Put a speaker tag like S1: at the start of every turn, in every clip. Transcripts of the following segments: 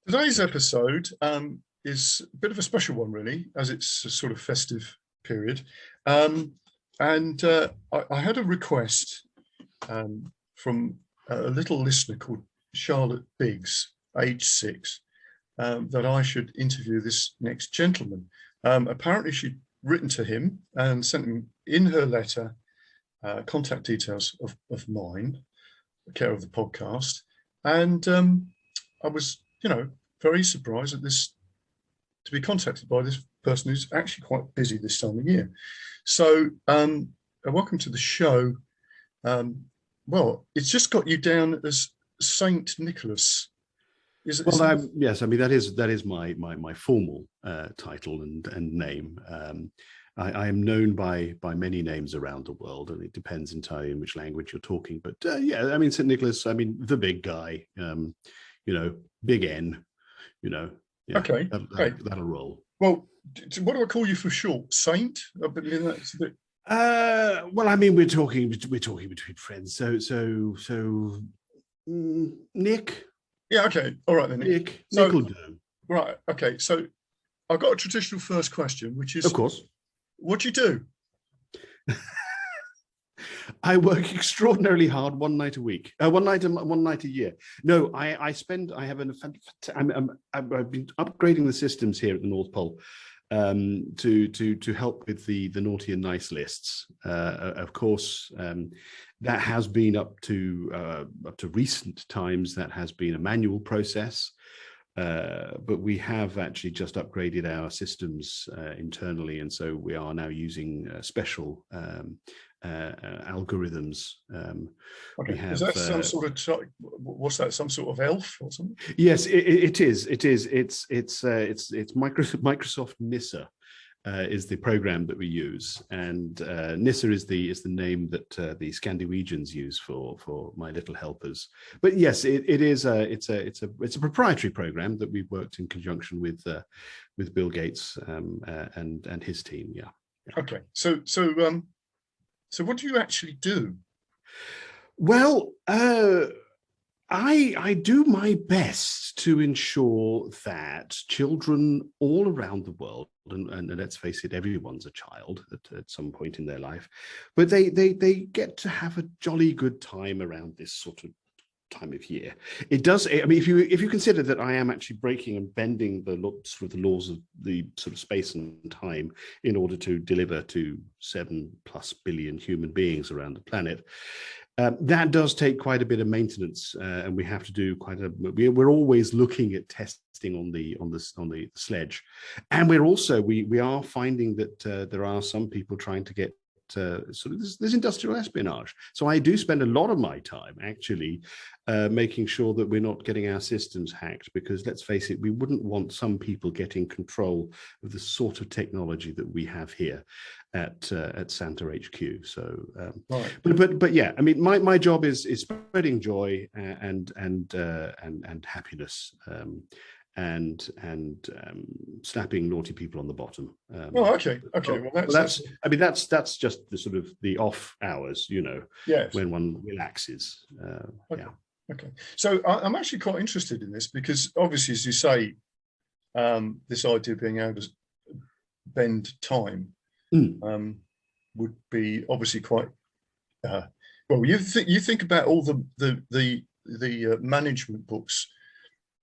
S1: Today's episode is a bit of a special one, really, as it's a sort of festive period. I had a request from a little listener called Charlotte Biggs, age 6, that I should interview this next gentleman. Apparently, she'd written to him and sent him in her letter contact details of mine, care of the podcast. And I was, very surprised at this, to be contacted by this person who's actually quite busy this time of year. So welcome to the show. Well, it's just got you down as Saint Nicholas.
S2: Yes, I mean that is my formal title and name. I am known by many names around the world, and it depends entirely in which language you're talking. But yeah, I mean Saint Nicholas. I mean the big guy. Big N. Yeah,
S1: okay,
S2: that'll roll.
S1: Well, what do I call you for short? Saint? I mean, that's a bit...
S2: Well, I mean we're talking between friends. So Nick.
S1: Yeah, okay. All right then.
S2: Nick will do.
S1: Right, okay. So I've got a traditional first question, which is,
S2: of course, what
S1: do you do?
S2: I work extraordinarily hard one night a week, one night a year. No, I've been upgrading the systems here at the North Pole to help with the naughty and nice lists. Of course, that has been up to recent times. That has been a manual process. But we have actually just upgraded our systems internally, and so we are now using special algorithms.
S1: Okay. Is that some sort of what's that? Some sort of elf or something?
S2: Yes, it is. It's Microsoft NISA. Is the program that we use, and NISA is the name that the Scandinavians use for my little helpers. But yes, it's a proprietary program that we've worked in conjunction with Bill Gates and his team. Yeah.
S1: Okay. So what do you actually do?
S2: Well, I do my best to ensure that children all around the world, and let's face it, everyone's a child at some point in their life, but they get to have a jolly good time around this sort of time of year. It does. I mean, if you consider that I am actually breaking and bending the laws of the sort of space and time in order to deliver to 7+ billion human beings around the planet. That does take quite a bit of maintenance, and we have to do we're always looking at testing on the sledge, and we are finding that there are some people trying to get there's industrial espionage. So I do spend a lot of my time actually making sure that we're not getting our systems hacked, because let's face it, we wouldn't want some people getting control of the sort of technology that we have here at Santa HQ. So, right. but yeah, I mean, my job is spreading joy and happiness. And slapping naughty people on the bottom.
S1: Okay. Well,
S2: that's just the sort of the off hours,
S1: yes,
S2: when one relaxes.
S1: Okay.
S2: Yeah.
S1: Okay. So I'm actually quite interested in this, because obviously, as you say, this idea of being able to bend time would be obviously quite. Well, you think about all the management books.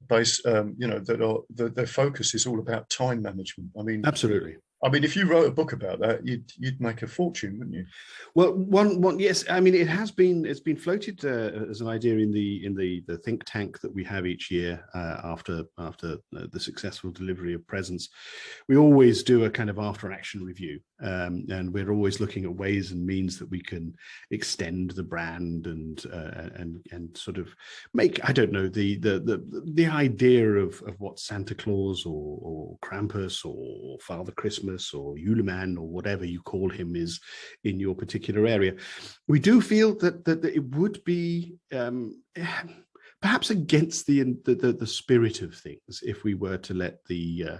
S1: That their focus is all about time management. I mean,
S2: absolutely.
S1: I mean, if you wrote a book about that, you'd make a fortune, wouldn't you?
S2: Well, one yes. I mean, it's been floated as an idea in the think tank that we have each year after the successful delivery of presents. We always do a kind of after action review, and we're always looking at ways and means that we can extend the brand and sort of make, I don't know, the idea of what Santa Claus or Krampus or Father Christmas or Yuleman or whatever you call him is in your particular area. We do feel that it would be perhaps against the spirit of things if we were to let the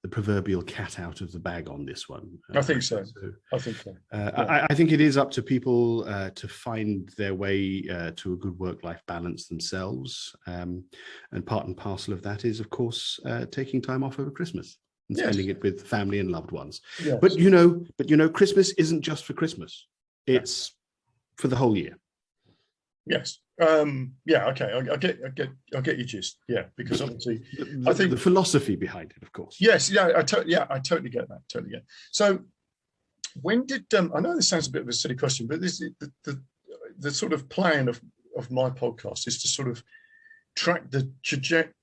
S2: proverbial cat out of the bag on this one.
S1: I think so. I think so.
S2: I think it is up to people to find their way to a good work-life balance themselves, and part and parcel of that is, of course, taking time off over Christmas and spending it with family and loved ones.
S1: Yes.
S2: But you know, Christmas isn't just for Christmas; it's for the whole year.
S1: Yes. Okay. I get your gist. Yeah, because obviously, I think
S2: the philosophy behind it, of course.
S1: Yes. Yeah. I totally get that. Totally get. So, when did I know this sounds a bit of a silly question, but this the sort of plan of my podcast is to sort of track the trajectory.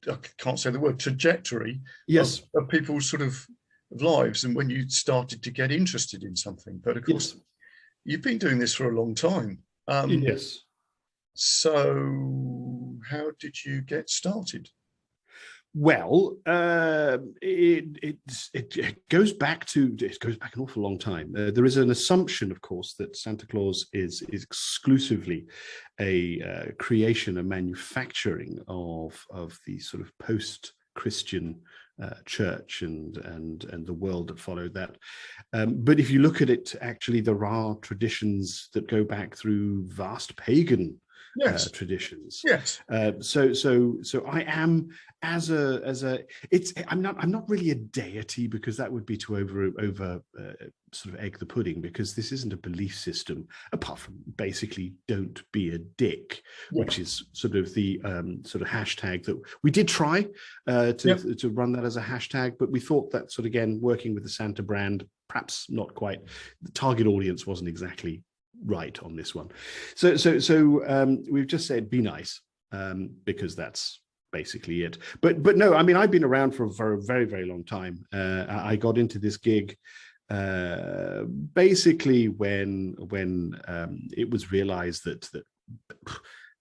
S1: I can't say the word trajectory.
S2: Yes.
S1: Of people's sort of lives, and when you started to get interested in something. But of course, you've been doing this for a long time.
S2: Yes.
S1: So how did you get started?
S2: Well, it goes back an awful long time. There is an assumption, of course, that Santa Claus is exclusively a creation, a manufacturing of the sort of post-Christian church and the world that followed that. But if you look at it, actually, there are traditions that go back through vast pagan traditions. Yes. So I am I'm not really a deity, because that would be to over sort of egg the pudding, because this isn't a belief system, apart from basically don't be a dick, which is sort of the sort of hashtag that we did try to run that as a hashtag, but we thought that sort of, again, working with the Santa brand, perhaps not quite, the target audience wasn't exactly right on this one. So we've just said be nice, because that's basically it. But no, I mean, I've been around for a very, very long time. I got into this gig basically when it was realized that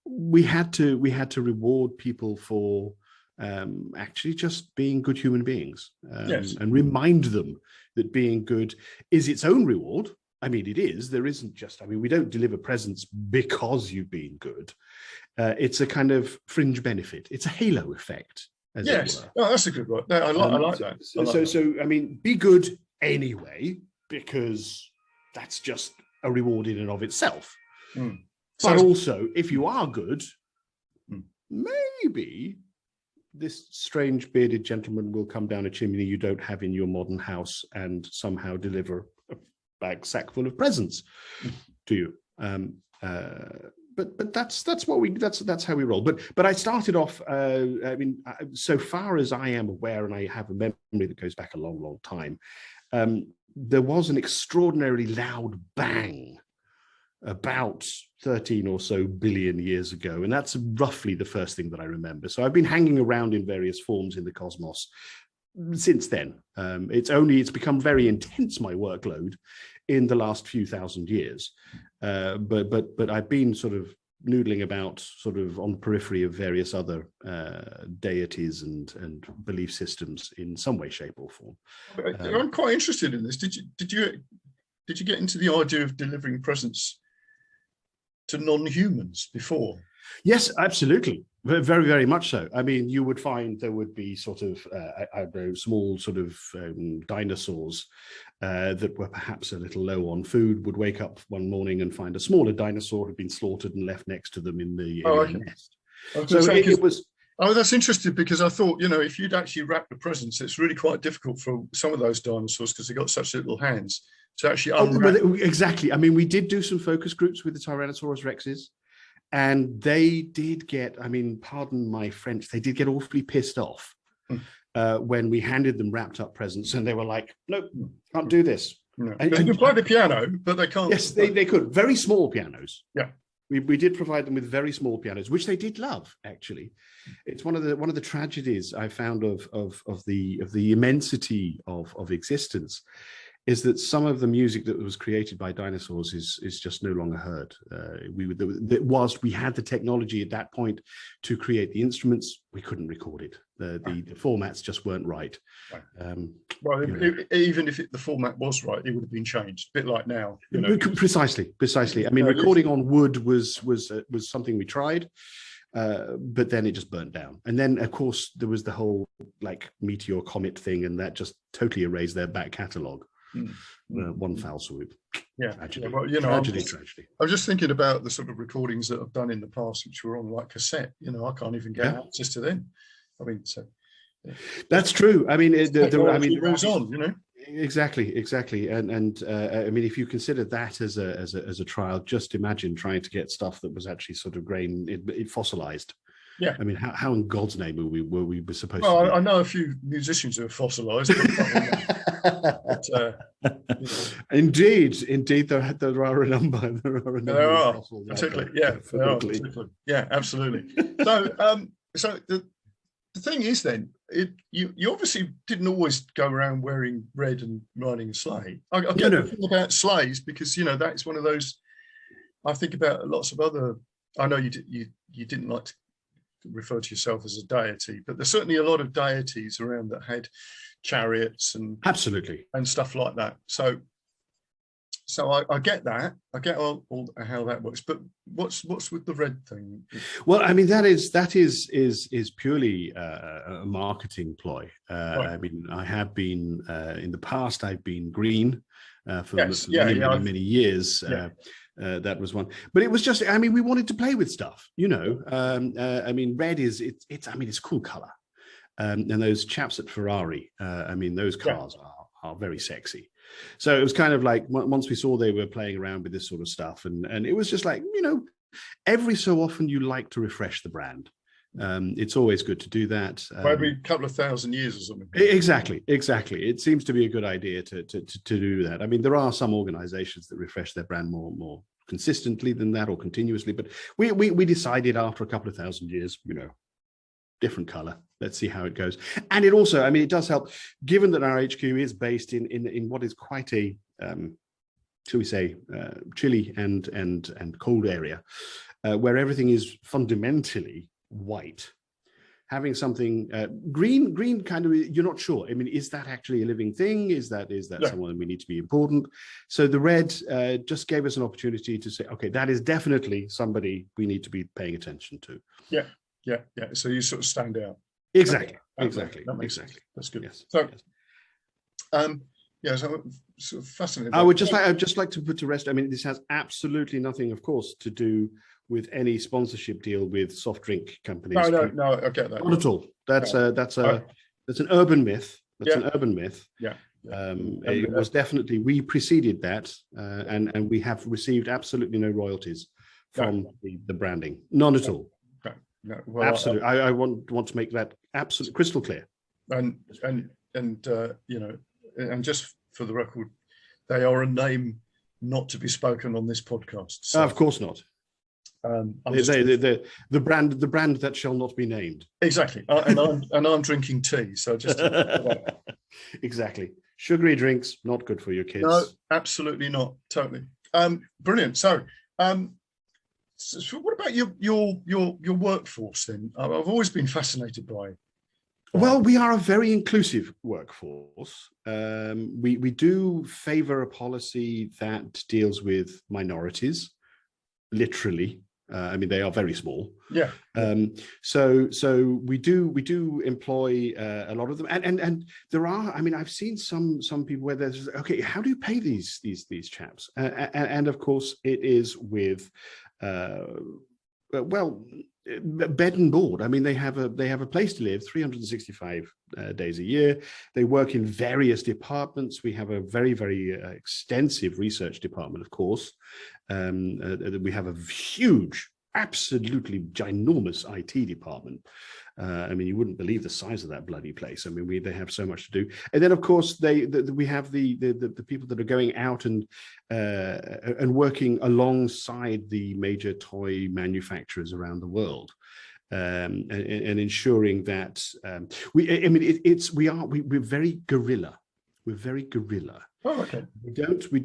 S2: we had to reward people for actually just being good human beings, and remind them that being good is its own reward. I mean, it is. There isn't just, I mean, we don't deliver presents because you've been good. It's a kind of fringe benefit. It's a halo effect, as it were.
S1: Oh, that's a good one. No, I like that.
S2: So, I mean, be good anyway, because that's just a reward in and of itself. But also, if you are good, maybe this strange bearded gentleman will come down a chimney you don't have in your modern house and somehow deliver sack full of presents to you. But that's how we roll. But I started off. I mean, so far as I am aware, and I have a memory that goes back a long, long time, there was an extraordinarily loud bang about 13 or so billion years ago, and that's roughly the first thing that I remember. So I've been hanging around in various forms in the cosmos since then. It's become very intense, my workload, in the last few thousand years, but I've been sort of noodling about sort of on the periphery of various other deities and belief systems in some way, shape, or form.
S1: I'm quite interested in this. Did you get into the idea of delivering presents to non-humans before?
S2: Yes, absolutely. Very, very much so. I mean, you would find there would be sort of, I don't know, small sort of dinosaurs that were perhaps a little low on food, would wake up one morning and find a smaller dinosaur had been slaughtered and left next to them in the nest. So it was...
S1: Oh, that's interesting, because I thought, if you'd actually wrap the presents, it's really quite difficult for some of those dinosaurs, because they've got such little hands, to actually unwrap.
S2: Exactly. I mean, we did do some focus groups with the Tyrannosaurus Rexes. And they did get, I mean, pardon my French, they did get awfully pissed off when we handed them wrapped up presents, and they were like, nope, can't do this.
S1: No. They can play the piano, but they can't.
S2: Yes, they could. Very small pianos.
S1: Yeah.
S2: We did provide them with very small pianos, which they did love, actually. It's one of the tragedies I found of the immensity of existence, is that some of the music that was created by dinosaurs is just no longer heard. Whilst we had the technology at that point to create the instruments, we couldn't record it. The formats just weren't right.
S1: Even if the format was right, it would have been changed. A bit like now.
S2: Precisely. I mean, recording on wood was something we tried. but then it just burnt down. And then, of course, there was the whole like meteor comet thing, and that just totally erased their back catalogue. One foul swoop.
S1: Yeah.
S2: Tragedy.
S1: Yeah, well, you know,
S2: tragedy.
S1: I was just thinking about the sort of recordings that I've done in the past, which were on like cassette. You know, I can't even get access to them. I mean, so yeah.
S2: That's true. I mean,
S1: it moves on. You know.
S2: Exactly, and I mean, if you consider that as a trial, just imagine trying to get stuff that was actually sort of grain, it fossilized. Yeah. I mean, how in God's name were we supposed to?
S1: Well, I know a few musicians who are fossilized. But,
S2: you know. Indeed, there are a number.
S1: There are, particularly, yeah, particularly. Yeah, absolutely. So the thing is, then, you obviously didn't always go around wearing red and riding a sleigh. I get the thing about sleighs because, you know, that's one of those. I think about lots of other. I know you didn't like to refer to yourself as a deity, but there's certainly a lot of deities around that had chariots and
S2: absolutely
S1: and stuff like that. So I get that. I get all how that works. But what's with the red thing?
S2: Well, I mean, that is purely a marketing ploy. Right. I mean, I have been in the past. I've been green for many years. Yeah. That was one, but it was just. I mean, we wanted to play with stuff. You know, I mean, red is it's. I mean, it's a cool color, and those chaps at Ferrari. I mean, those cars are very sexy. So it was kind of like once we saw they were playing around with this sort of stuff, and it was just like, you know, every so often you like to refresh the brand. It's always good to do that.
S1: Every couple of thousand years or something.
S2: Exactly. It seems to be a good idea to do that. I mean, there are some organizations that refresh their brand more consistently than that or continuously, but we decided after a couple of thousand years, you know, different color. Let's see how it goes. And it also, I mean, it does help, given that our HQ is based in what is quite a, shall we say, chilly and cold area, where everything is fundamentally white. Having something green kind of, you're not sure. I mean, is that actually a living thing? Is that someone we need to be important? So the red just gave us an opportunity to say, okay, that is definitely somebody we need to be paying attention to.
S1: Yeah. So you sort of stand out.
S2: Exactly.
S1: That makes
S2: sense.
S1: That's good.
S2: Yes.
S1: So, so sort of fascinating.
S2: I would just like to put to rest. I mean, this has absolutely nothing, of course, to do with any sponsorship deal with soft drink companies.
S1: No, I get that.
S2: Not at all. That's an urban myth. That's an urban myth.
S1: Yeah.
S2: It was definitely, we preceded that, and we have received absolutely no royalties from the branding. None at all.
S1: No, well,
S2: absolutely. I want to make that absolutely crystal clear.
S1: And you know, and just for the record, they are a name not to be spoken on this podcast. So,
S2: of course not. The brand that shall not be named.
S1: Exactly. And I'm drinking tea, so just
S2: exactly. Sugary drinks not good for your kids.
S1: No, absolutely not. Totally. Brilliant. So, so what about your workforce then? I've always been fascinated by.
S2: Well, we are a very inclusive workforce. We do favor a policy that deals with minorities, literally. I mean, they are very small.
S1: Yeah.
S2: So we do employ a lot of them, and there are. I mean, I've seen some people where there's okay. How do you pay these chaps? And of course, it is with bed and board. I mean, they have a place to live 365 days a year. They work in various departments. We have a very, very extensive research department, of course. We have a huge, absolutely ginormous IT department. I mean, you wouldn't believe the size of that bloody place. I mean, they have so much to do. And then, of course, we have the people that are going out and working alongside the major toy manufacturers around the world, and ensuring that we're very guerrilla. We're very guerrilla.
S1: Oh, okay.
S2: We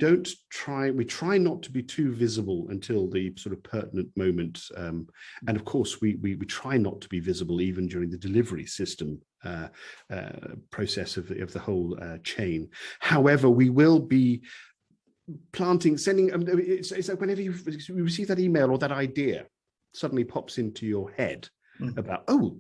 S2: try not to be too visible until the sort of pertinent moment. And of course, we try not to be visible even during the delivery system process of the whole chain. However, we will be sending, it's like whenever you receive that email or that idea suddenly pops into your head
S1: Mm.
S2: about, oh,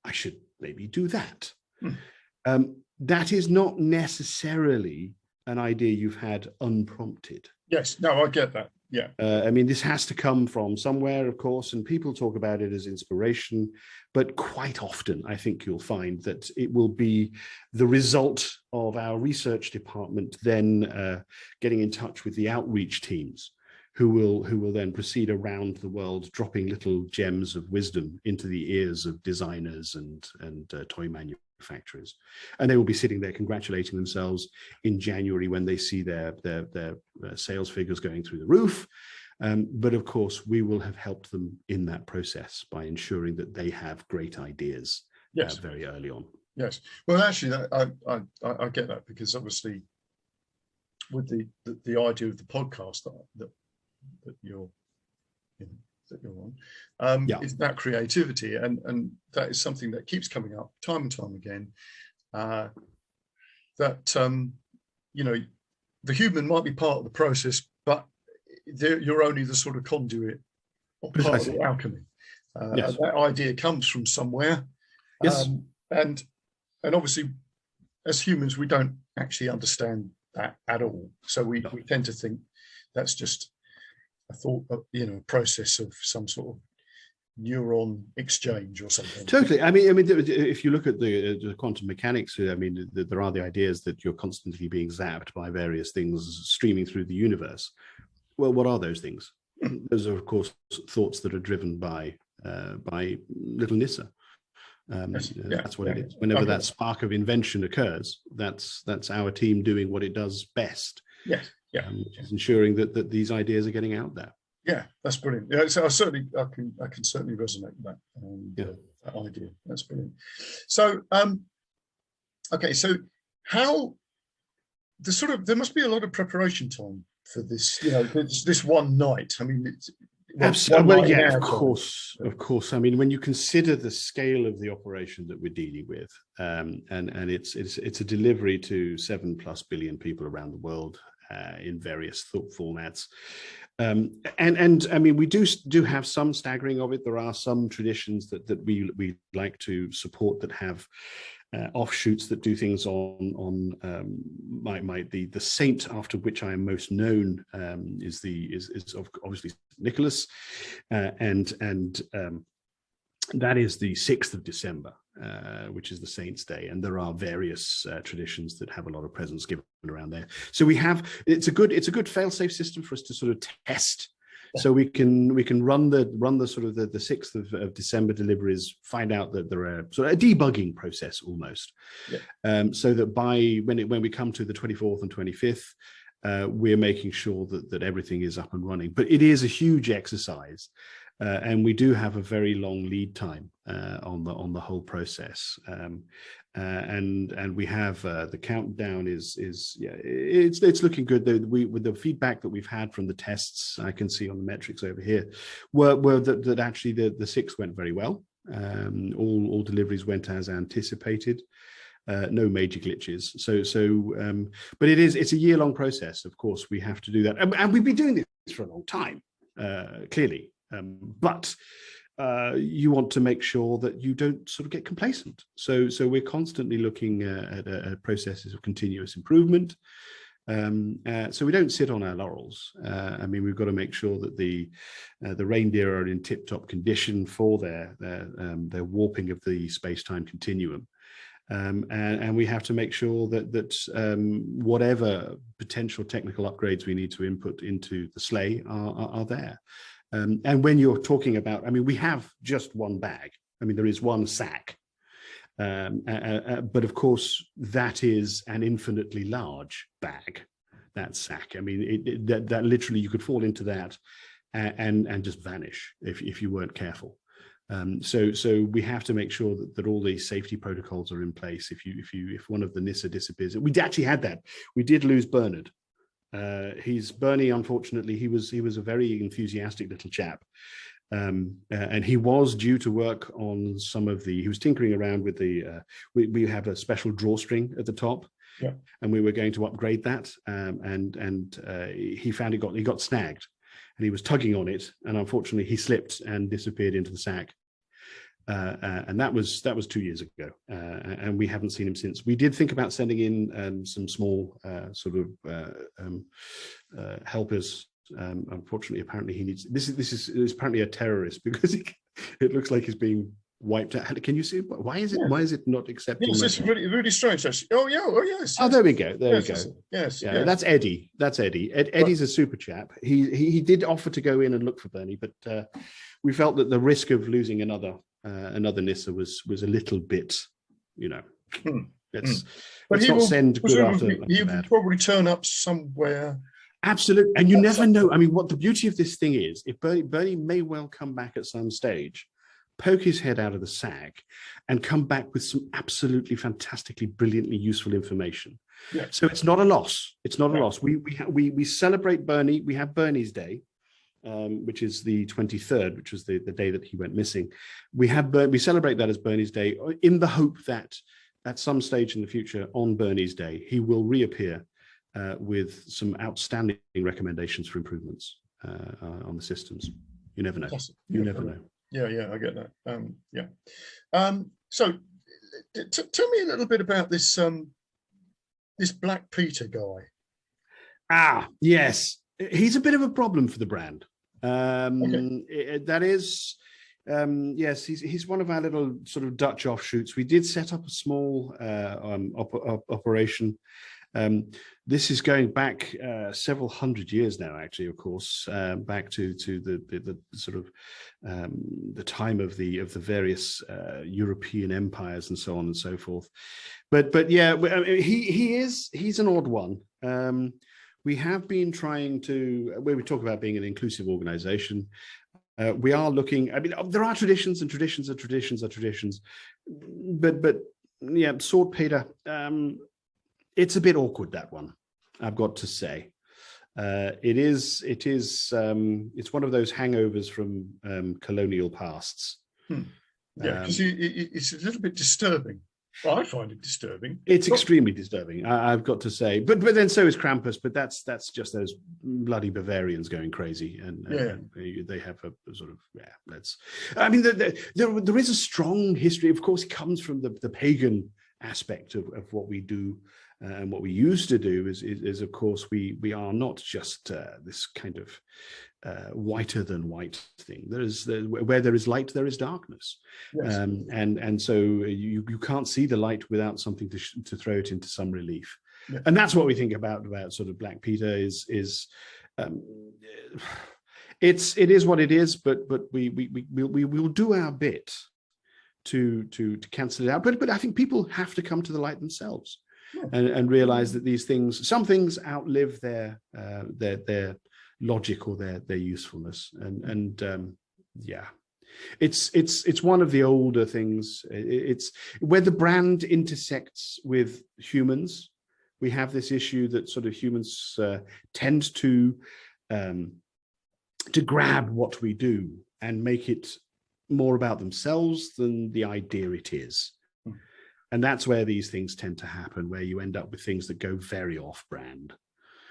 S2: I should maybe do that.
S1: Mm.
S2: That is not necessarily an idea you've had unprompted.
S1: Yes, no, I get that. Yeah.
S2: I mean, this has to come from somewhere, of course, and people talk about it as inspiration, but quite often I think you'll find that it will be the result of our research department then getting in touch with the outreach teams who will then proceed around the world, dropping little gems of wisdom into the ears of designers and toy manufacturers. And they will be sitting there congratulating themselves in January when they see their sales figures going through the roof. But of course, we will have helped them in that process by ensuring that they have great ideas very early on.
S1: Yes. Well, actually, I get that, because obviously with the idea of the podcast that you're on, is that creativity, and that is something that keeps coming up time and time again. That the human might be part of the process, but you're only the sort of conduit or part of the alchemy.
S2: Yes.
S1: That idea comes from somewhere.
S2: Yes.
S1: And obviously, as humans, we don't actually understand that at all. So we tend to think that's just a thought, a process of some sort of neuron exchange or something.
S2: Totally. I mean, if you look at the quantum mechanics, I mean, there are the ideas that you're constantly being zapped by various things streaming through the universe. Well, what are those things? Those are, of course, thoughts that are driven by little Nissa. That's what it is. Whenever that spark of invention occurs, that's our team doing what it does best.
S1: Yes. Yeah.
S2: Which is ensuring that these ideas are getting out there.
S1: Yeah, that's brilliant. Yeah, so I can certainly resonate with that, that idea. That's brilliant. So, okay, so how there must be a lot of preparation time for this. This one night. I mean, it's
S2: absolutely. Well, yeah, of course. I mean, when you consider the scale of the operation that we're dealing with, and it's a delivery to 7+ billion people around the world in various formats. And I mean, we do have some staggering of it. There are some traditions that we like to support that have offshoots that do things on the saint after which I am most known is obviously Nicholas, and that is the 6th of December, which is the Saint's Day, and there are various traditions that have a lot of presents given around there. So it's a good fail-safe system for us to sort of test. So we can run the sort of the 6th of December deliveries, find out that there are sort of a debugging process almost, so that when we come to the 24th and 25th, we're making sure that everything is up and running. But it is a huge exercise. And we do have a very long lead time on the whole process, and we have the countdown it's looking good. With the feedback that we've had from the tests, I can see on the metrics over here, were that actually the 6th went very well. All deliveries went as anticipated. No major glitches. But it's a year-long process. Of course, we have to do that, and we've been doing this for a long time, clearly. But you want to make sure that you don't sort of get complacent. So we're constantly looking at processes of continuous improvement. So we don't sit on our laurels. I mean, we've got to make sure that the reindeer are in tip-top condition for their warping of the space-time continuum. And we have to make sure that whatever potential technical upgrades we need to input into the sleigh are there. And when you're talking about, I mean, we have just one bag. I mean, there is one sack. But of course, that is an infinitely large bag, that sack. I mean, that literally you could fall into that and just vanish if you weren't careful. So we have to make sure that all these safety protocols are in place. If one of the Nissa disappears, we actually had that. We did lose Bernard. Bernie, unfortunately, he was a very enthusiastic little chap, and he was due to work on he was tinkering around with we have a special drawstring at the top, and we were going to upgrade that, and he found he got snagged, and he was tugging on it, and unfortunately he slipped and disappeared into the sack. And that was 2 years ago, and we haven't seen him since. We did think about sending in some small helpers. Unfortunately, apparently he needs. This is apparently a terrorist, because it looks like he's being wiped out. Can you see? Why is it? Yeah. Why is it not accepting?
S1: Yes, it's really strange. Actually. Oh yeah. Oh yes.
S2: Oh, there we go. There we go.
S1: Yes.
S2: Yeah, that's Eddie. That's Eddie. Eddie's a super chap. He did offer to go in and look for Bernie, but we felt that the risk of losing another Nissa was a little bit, let's not send good after
S1: he would probably turn up somewhere.
S2: Absolutely. And you never know. I mean, what the beauty of this thing is, if Bernie may well come back at some stage, poke his head out of the sack and come back with some absolutely fantastically, brilliantly useful information.
S1: Yeah.
S2: So it's not a loss. It's not a loss. We celebrate Bernie. We have Bernie's Day, which is the 23rd, which was the day that he went missing. We celebrate that as Bernie's Day in the hope that at some stage in the future on Bernie's Day, he will reappear with some outstanding recommendations for improvements on the systems. You never know. You never know.
S1: Yeah, I get that. So tell me a little bit about this this Black Peter guy.
S2: Yes. He's a bit of a problem for the brand. That is, yes, he's one of our little sort of Dutch offshoots. We did set up a small operation. This is going back several hundred years now, actually, of course, back to the sort of the time of the various European empires and so on and so forth. But yeah, he's an odd one. We have been trying to, when we talk about being an inclusive organization, we are looking, I mean, there are traditions, and traditions are traditions are traditions, but yeah, Sword Peter, it's a bit awkward, that one, I've got to say. It's one of those hangovers from colonial pasts.
S1: Yeah, because it's a little bit disturbing. Well, I find it disturbing.
S2: It's extremely disturbing, I've got to say. But then so is Krampus. But that's just those bloody Bavarians going crazy, and they have a sort of I mean, there is a strong history. Of course, it comes from the pagan aspect of what we do. And what we used to do is of course, we are not just this kind of whiter than white thing. Where there is light, there is darkness. Yes. And so you can't see the light without something to throw it into some relief. Yeah. And that's what we think about sort of Black Peter is it is what it is, but we will do our bit to cancel it out. But I think people have to come to the light themselves. And realize that some things outlive their logic or their usefulness, and it's one of the older things. It's where the brand intersects with humans. We have this issue that sort of humans tend to grab what we do and make it more about themselves than the idea it is. And that's where these things tend to happen, where you end up with things that go very off-brand.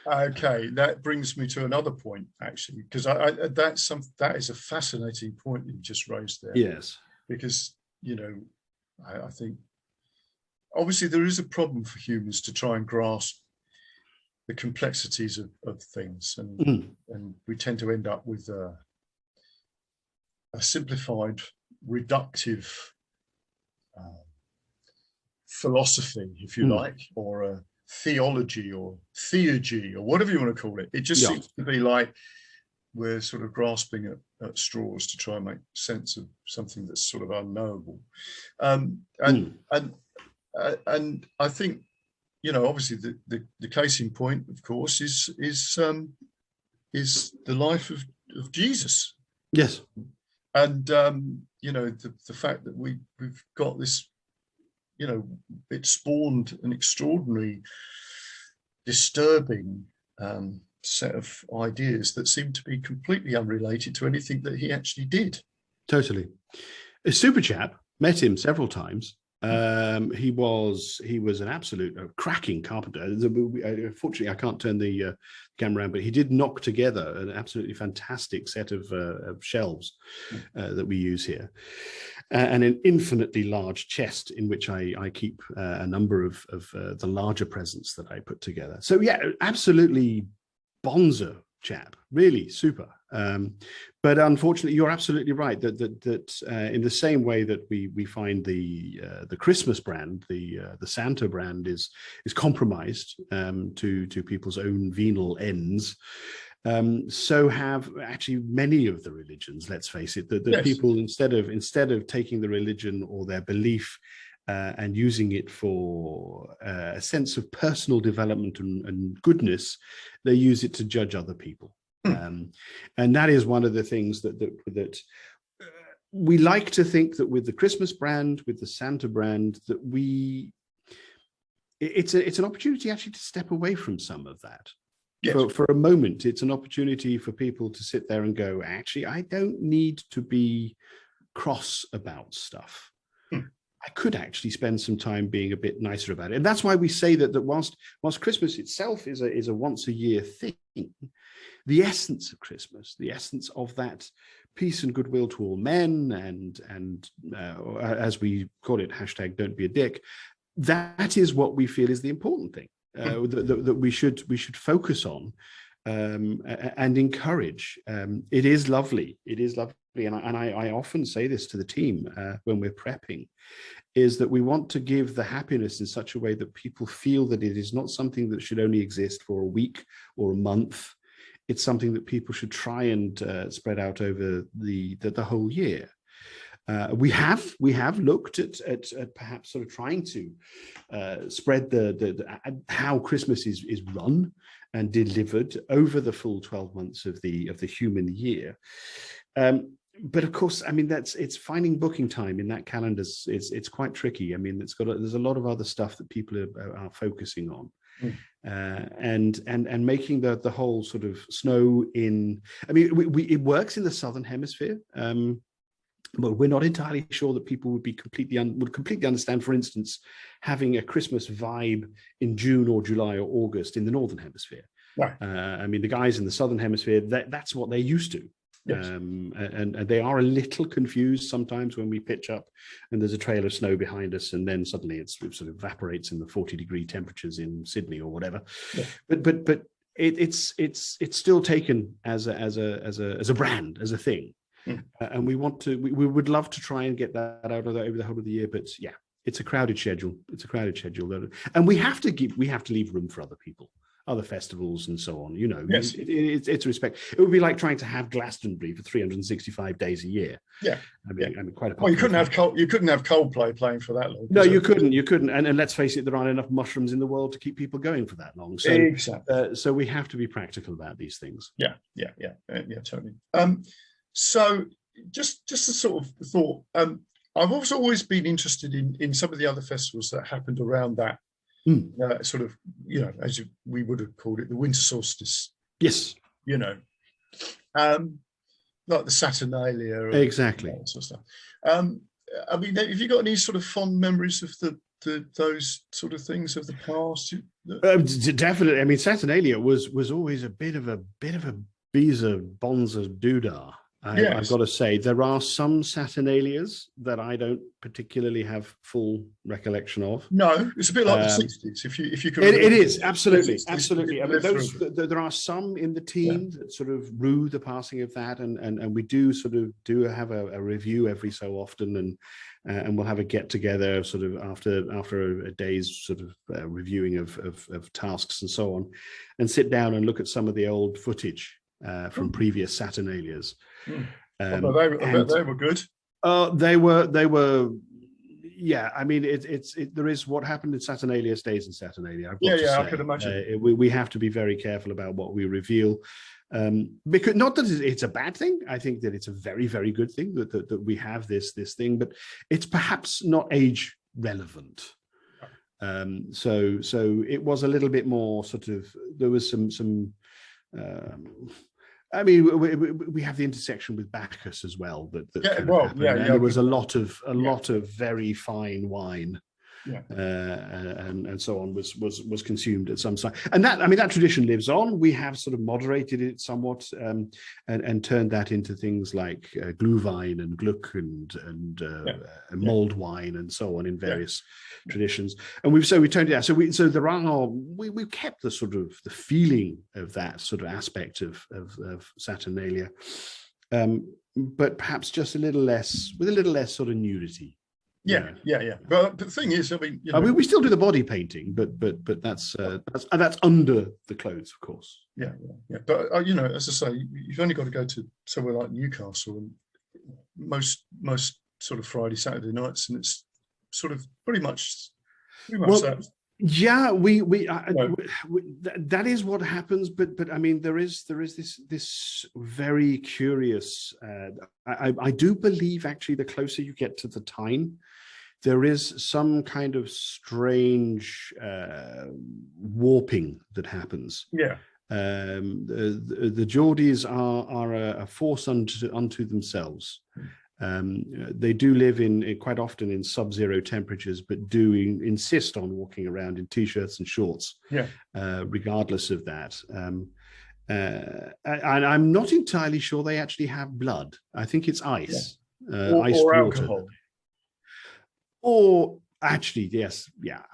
S1: Okay, that brings me to another point, actually, because that is a fascinating point you just raised there.
S2: Yes,
S1: because I think obviously there is a problem for humans to try and grasp the complexities of things, and we tend to end up with a simplified, reductive philosophy, if you like, or a theology or theurgy or whatever you want to call it. It just seems to be like we're sort of grasping at straws to try and make sense of something that's sort of unknowable. And I think, obviously the case in point, of course, is the life of Jesus.
S2: Yes.
S1: And the fact that we've got this, it spawned an extraordinary, disturbing set of ideas that seem to be completely unrelated to anything that he actually did.
S2: Totally. A super chap, met him several times. He was an absolute cracking carpenter. Unfortunately, I can't turn the camera around, but he did knock together an absolutely fantastic set of shelves that we use here, and an infinitely large chest in which I keep a number of the larger presents that I put together. So yeah, absolutely bonza chap, really super. But unfortunately, you're absolutely right that in the same way that we find the Christmas brand, the Santa brand is compromised to people's own venal ends. So have actually many of the religions. Let's face it, that yes. People instead of taking the religion or their belief and using it for a sense of personal development and goodness, they use it to judge other people. And that is one of the things that we like to think that with the Christmas brand, with the Santa brand, that it's an opportunity actually to step away from some of that. Yes. For a moment, it's an opportunity for people to sit there and go, actually, I don't need to be cross about stuff. I could actually spend some time being a bit nicer about it. And that's why we say that whilst Christmas itself is a once a year thing, the essence of Christmas, the essence of that peace and goodwill to all men, and as we call it, hashtag don't be a dick, that is what we feel is the important thing that we should focus on and encourage. It is lovely. It is lovely. And I often say this to the team when we're prepping, is that we want to give the happiness in such a way that people feel that it is not something that should only exist for a week or a month. It's something that people should try and spread out over the whole year. We have looked at perhaps sort of trying to spread the how Christmas is run and delivered over the full 12 months of the human year. But of course, I mean, it's finding booking time in that calendar. It's quite tricky. I mean, there's a lot of other stuff that people are focusing on. And making the whole sort of snow in, I mean, it works in the Southern Hemisphere, but we're not entirely sure that people would completely understand, for instance, having a Christmas vibe in June or July or August in the Northern Hemisphere. Right. I mean, the guys in the Southern Hemisphere, that's what they're used to. Yes. And they are a little confused sometimes when we pitch up and there's a trail of snow behind us, and then suddenly it sort of evaporates in the 40-degree temperatures in Sydney or whatever. Yeah. But it's still taken as a brand, as a thing, and we would love to try and get that out of over the whole of the year. But yeah, it's a crowded schedule. And we have to leave room for other people, other festivals and so on, you know. Yes. It's respect. It would be like trying to have Glastonbury for 365 days a year. Yeah. I mean, quite a. Well,
S1: you couldn't have Coldplay playing for that long.
S2: No, you couldn't. And let's face it, there aren't enough mushrooms in the world to keep people going for that long. So, exactly. So we have to be practical about these things.
S1: Yeah, totally. So just a sort of thought. I've also always been interested in some of the other festivals that happened around that. Sort of, you know, as we would have called it, the winter solstice.
S2: Yes.
S1: You know, like the Saturnalia.
S2: Exactly.
S1: Sort of stuff. I mean, have you got any sort of fond memories of those sort of things of the past?
S2: Definitely. I mean, Saturnalia was always a bit of a Biza Bonza doodah. I've got to say, there are some Saturnalias that I don't particularly have full recollection of.
S1: No, it's a bit like the 60s. If you could,
S2: it is absolutely. I mean, there are some in the team that sort of rue the passing of that, and we do have a review every so often, and we'll have a get together sort of after a day's sort of reviewing of tasks and so on, and sit down and look at some of the old footage from previous Saturnalias.
S1: They were good.
S2: They were. Yeah, I mean, there is what happened in Saturnalia stays in Saturnalia. I've got to say.
S1: I could imagine.
S2: We have to be very careful about what we reveal, because not that it's a bad thing. I think that it's a very, very good thing that we have this thing, but it's perhaps not age relevant. So it was a little bit more sort of. There was some. I mean, we have the intersection with Bacchus as well. And there was a lot of very fine wine, and so on was consumed at some site. And that tradition lives on. We have sort of moderated it somewhat, and turned that into things like Glühwein and Gluck and mulled wine and so on in various traditions. And we turned it out. We've kept the sort of the feeling of that sort of aspect of Saturnalia, but perhaps just with a little less sort of nudity.
S1: But the thing is, I mean,
S2: we still do the body painting, but that's under the clothes, of course.
S1: But as I say, you've only got to go to somewhere like Newcastle, and most sort of Friday, Saturday nights, and it's sort of pretty much that.
S2: Yeah, that is what happens, but I mean, there is this very curious. I do believe actually, the closer you get to the time, there is some kind of strange warping that happens. The Geordies are a force unto themselves. They do live quite often in sub-zero temperatures, but do insist on walking around in t-shirts and shorts, regardless of that. And I'm not entirely sure they actually have blood. I think it's ice, iced
S1: or
S2: water,
S1: alcohol.
S2: Or actually, yes,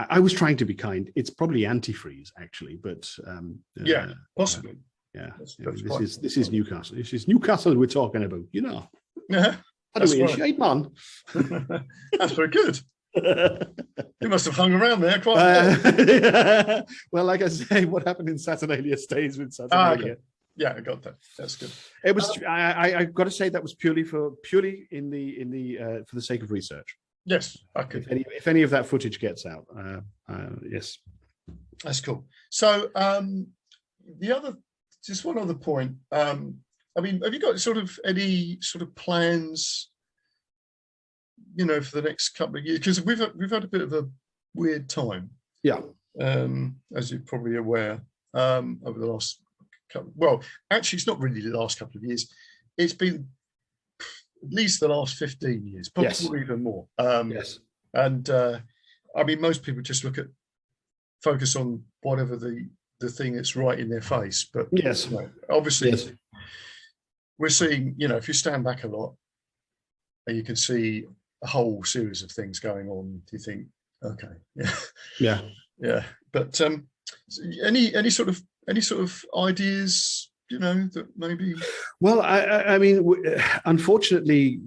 S2: I was trying to be kind. It's probably antifreeze, actually, but
S1: possibly.
S2: This is Newcastle. This is Newcastle we're talking about, How do we initiate, man?
S1: That's very good. You must have hung around there quite a bit.
S2: Well, like I say, what happened in Saturnalia stays with Saturnalia.
S1: Okay. Yeah, I got that. That's good.
S2: It was. I've got to say that was purely for the sake of research.
S1: Yes, I could.
S2: If any of that footage gets out, yes.
S1: That's cool. So just one other point. I mean, have you got any sort of plans, for the next couple of years? Because we've had a bit of a weird time.
S2: Yeah.
S1: As you're probably aware, over the last couple. Well, actually, it's not really the last couple of years. It's been at least the last 15 years, probably even more.
S2: Yes.
S1: And I mean, most people just focus on whatever the thing that's right in their face. But
S2: yes,
S1: obviously. Yes. We're seeing, if you stand back a lot, and you can see a whole series of things going on, you think, okay, yeah. But any sort of ideas, that maybe?
S2: Well, I mean, unfortunately,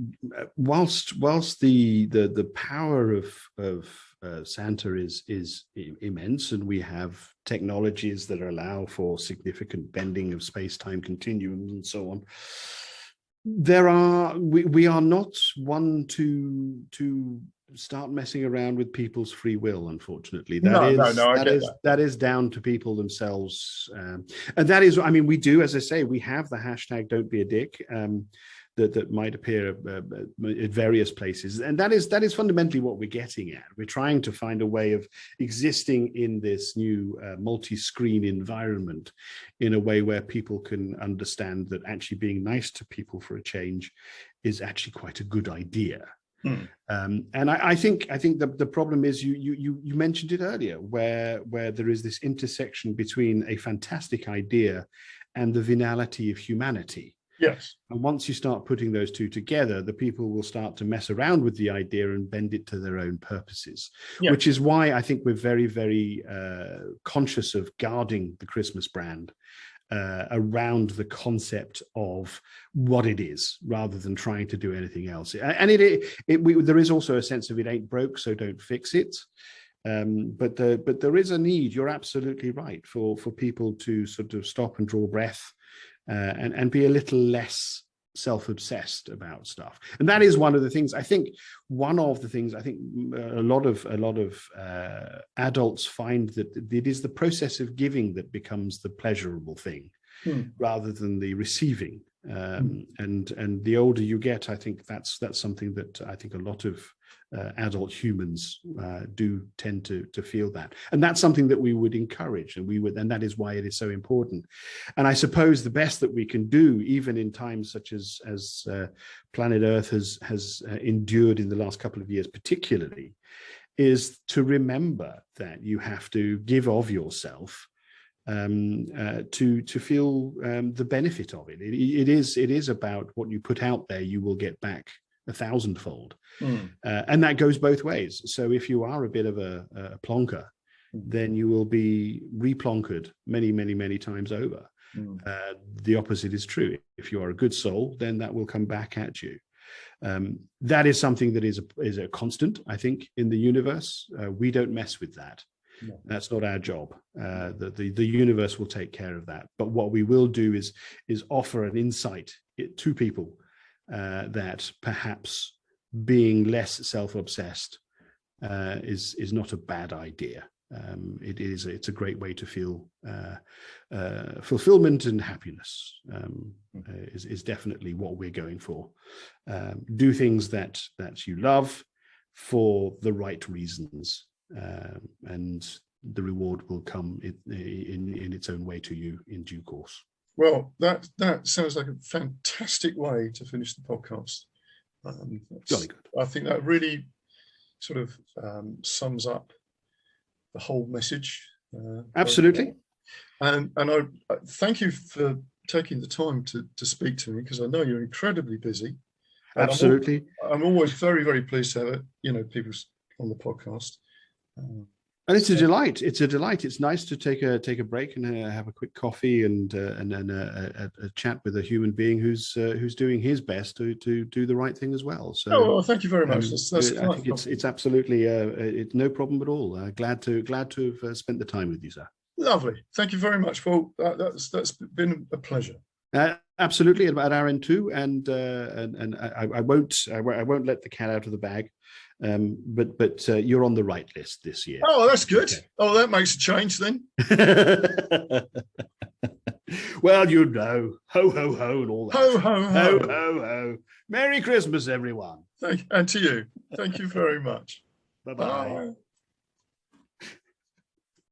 S2: whilst the power of Santa is immense, and we have technologies that allow for significant bending of space-time continuums and so on, we are not one to start messing around with people's free will, unfortunately. That is down to people themselves, and that is, I mean, we do, as I say, we have the hashtag Don't Be a Dick, that might appear at various places, and that is fundamentally what we're getting at. We're trying to find a way of existing in this new multi-screen environment in a way where people can understand that actually being nice to people for a change is actually quite a good idea. And I think the problem is you mentioned it earlier, where there is this intersection between a fantastic idea and the venality of humanity.
S1: Yes.
S2: And once you start putting those two together, the people will start to mess around with the idea and bend it to their own purposes, which is why I think we're very, very conscious of guarding the Christmas brand around the concept of what it is, rather than trying to do anything else. And there is also a sense of it ain't broke, so don't fix it. But there is a need, you're absolutely right, for people to sort of stop and draw breath, and be a little less self-obsessed about stuff. And that is one of the things, I think, a lot of adults find that it is the process of giving that becomes the pleasurable thing, rather than the receiving. And the older you get, I think that's something that I think a lot of adult humans do tend to feel that, and that's something that we would encourage, and that is why it is so important. And I suppose the best that we can do, even in times such as planet Earth has endured in the last couple of years, particularly, is to remember that you have to give of yourself to feel the benefit of it. It is about what you put out there, you will get back 1,000-fold. And that goes both ways. So if you are a bit of a plonker, then you will be replonkered many, many, many times over. The opposite is true. If you are a good soul, then that will come back at you. That is something that is a constant, I think, in the universe. We don't mess with that. No. That's not our job. The universe will take care of that. But what we will do is offer an insight to people that perhaps being less self-obsessed is not a bad idea. It's a great way to feel fulfillment and happiness. Is definitely what we're going for. Do things that you love for the right reasons, and the reward will come in its own way to you in due course.
S1: Well, that sounds like a fantastic way to finish the podcast.
S2: Jolly good.
S1: I think that really sort of sums up the whole message.
S2: Absolutely.
S1: And I thank you for taking the time to speak to me, because I know you're incredibly busy.
S2: Absolutely.
S1: I'm always very, very pleased to have people on the podcast.
S2: And it's a delight. It's a delight. It's nice to take a break and have a quick coffee and a chat with a human being who's doing his best to do the right thing as well. So,
S1: well, thank you very much. That's
S2: I think it's absolutely it's no problem at all. Glad to have spent the time with you, sir.
S1: Lovely. Thank you very much, Paul. That's been a pleasure.
S2: Absolutely, at our end too, and I won't let the cat out of the bag. But you're on the right list this year.
S1: Oh, that's good. Okay. Oh, that makes a change then.
S2: Well, ho ho ho and all that.
S1: Ho ho ho.
S2: Ho ho ho. Merry Christmas, everyone.
S1: And to you. Thank you very much.
S2: Bye-bye.
S1: Bye.